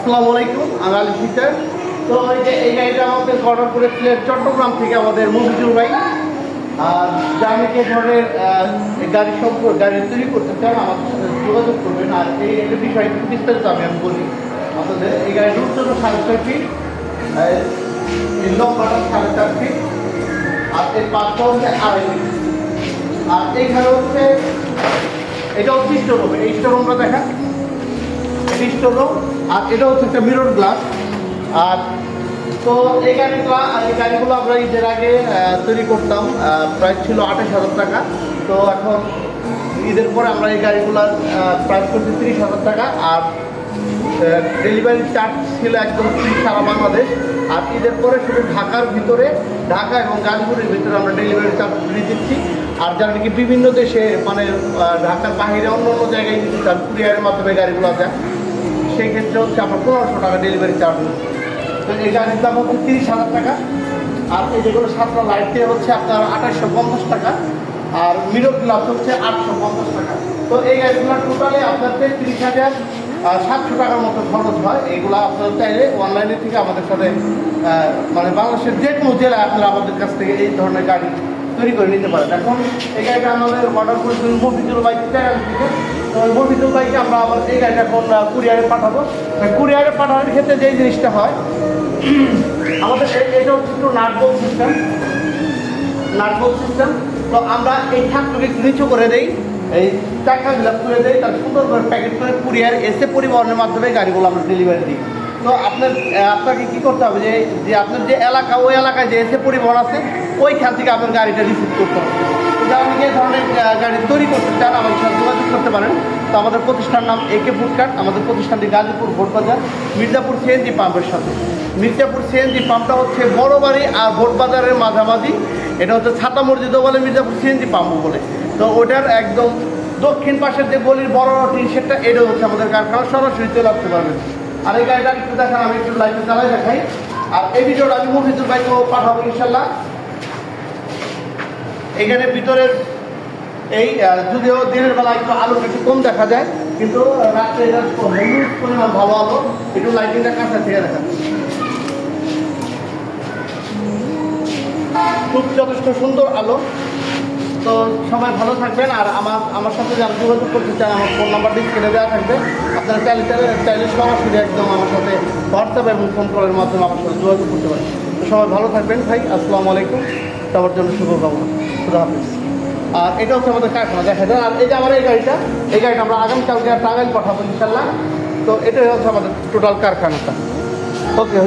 আসসালামু আলাইকুম, আমি আলী শিকদার। তো এই গাড়িটা আমাদের অর্ডার করেছিলেন চট্টগ্রাম থেকে আমাদের মফিজুল ভাই। আর যাদেরকে ধরনের গাড়ি তৈরি করতে চান আমাদের সাথে যোগাযোগ করবেন। আর এই বিষয়ে একটু বিস্তারিত আমি বলি আপনাদের। এই গাড়ির রুট হলো 4.5 ফিট, লম্বাটা 4.5 ফিট, আর এর পাঁচটা হচ্ছে 2.5 ফিট। আর এইখানে হচ্ছে এটা হচ্ছে স্টোরুম। এই স্টোরুমটা দেখা স্টোরুম, আর এটা হচ্ছে একটা মিরর গ্লাস। আর তো এই গাড়িগুলো আমরা ঈদের আগে তৈরি করতাম, প্রাইস ছিল 28,000 টাকা। তো এখন ঈদের পরে আমরা এই গাড়িগুলোর প্রাইস করছি 30,000 টাকা। আর ডেলিভারি চার্জ ছিল একদম ফ্রি সারা বাংলাদেশ। আর ঈদের পরে শুধু ঢাকার ভিতরে, ঢাকা এবং গাজীপুরের ভিতরে আমরা ডেলিভারি চার্জ ফ্রি দিচ্ছি। আর যারা নাকি বিভিন্ন দেশে মানে ঢাকার বাইরে অন্য অন্য জায়গায় দিতে চান, কুরিয়ারের মাধ্যমে গাড়িগুলো যায়, সেই ক্ষেত্রে হচ্ছে আপনার 1500 টাকা ডেলিভারি চার্জ হচ্ছে। তো এই গাড়ির দাম হচ্ছে 30,000 টাকা। আর এই যেগুলো 7টা লাইট দিয়ে হচ্ছে আপনার 2850 টাকা। আর মিরর গ্লাস হচ্ছে 850 টাকা। তো এই গাড়িগুলোর টোটালে আপনাদের 30,700 টাকার মতো খরচ হয়। এইগুলো আপনারা চাইলে অনলাইনে থেকে আমাদের সাথে মানে বাংলাদেশের যে কোনো জেলায় আপনারা আমাদের কাছ থেকে এই ধরনের গাড়ি তৈরি করে নিতে পারেন। এখন এই গাড়িটা আমাদের অর্ডার করেছিল মফিজুল বাইক থেকে। তো মফিজুল বাইকে আমরা আবার এই গাড়িটা এখন কুরিয়ারে পাঠাবো। কুরিয়ারে পাঠানোর ক্ষেত্রে যেই জিনিসটা হয়, আমাদের এটা হচ্ছে একটু নাটবোল্ট সিস্টেম। তো আমরা এই থাকটুকে নিচু করে দেই, এই চাকাগুলো খুলে দেই, তার সুন্দর করে প্যাকেট করে কুরিয়ার এসে পরিবহনের মাধ্যমে গাড়িগুলো আমরা ডেলিভারি দিই। তো আপনাকে কী করতে হবে, যে আপনার যে এলাকা, ওই এলাকায় যে এসে পরিবহন আছে ওইখান থেকে আপনার গাড়িটা রিসিভ করতে হবে। তো যারা এই ধরনের গাড়ি তৈরি করতে চান আমাদের সাথে যোগাযোগ করতে পারেন। তো আমাদের প্রতিষ্ঠান নাম একে ফুডকার্ট। আমাদের প্রতিষ্ঠানটি গাজীপুর ভোটবাজার মির্জাপুর সিএনজি পাম্পের সাথে। মির্জাপুর সিএনজি পাম্পটা হচ্ছে বড় বাড়ি আর ভোটবাজারের মাঝামাঝি। এটা হচ্ছে ছাতা মসজিদও বলে, মির্জাপুর সিএনজি পাম্পও বলে। তো ওটার একদম দক্ষিণ পাশের যে গলির বড় টিন শেডটা, এটাও হচ্ছে আমাদের কারখানা, সরাসরি চলে আসতে পারবেন। আর এই গাড়িটা একটু দেখান, আমি একটু লাইটে চালাই দেখাই। আর এই ভিডিওটা আমি মফিজুল ভাইকেও পাঠাবো ইনশাল্লাহ। এখানে ভিতরের এই যদিও দিনের বেলা একটু আলোটা একটু কম দেখা যায়, কিন্তু রাত্রে এটা হলুদ পরিমাণ ভালো আলো। একটু লাইটিংটা কাছে থেকে দেখা খুব যথেষ্ট সুন্দর আলো। তো সবাই ভালো থাকবেন। আর আমার সাথে যারা যোগাযোগ করতে চান, আমার ফোন নাম্বারটি স্ক্রিনে দেওয়া থাকবে। আপনারা চাইলে সরাসরি একদম আমার সাথে হোয়াটসঅ্যাপ এবং ফোন কলের মাধ্যমে আমার সাথে যোগাযোগ করতে পারেন। তো সবাই ভালো থাকবেন ভাই। আসসালামু আলাইকুম। সবার জন্য শুভকামনা। খুদা হাফিজ। আর এটা হচ্ছে আমাদের কারখানা, দেখা যায়। আর এই যে আমার এই গাড়িটা আমরা আগামীকালকে টাঙ্গাইল পাঠাবো ইনশাল্লাহ। তো এটাই হচ্ছে আমাদের টোটাল কারখানাটা। ওকে।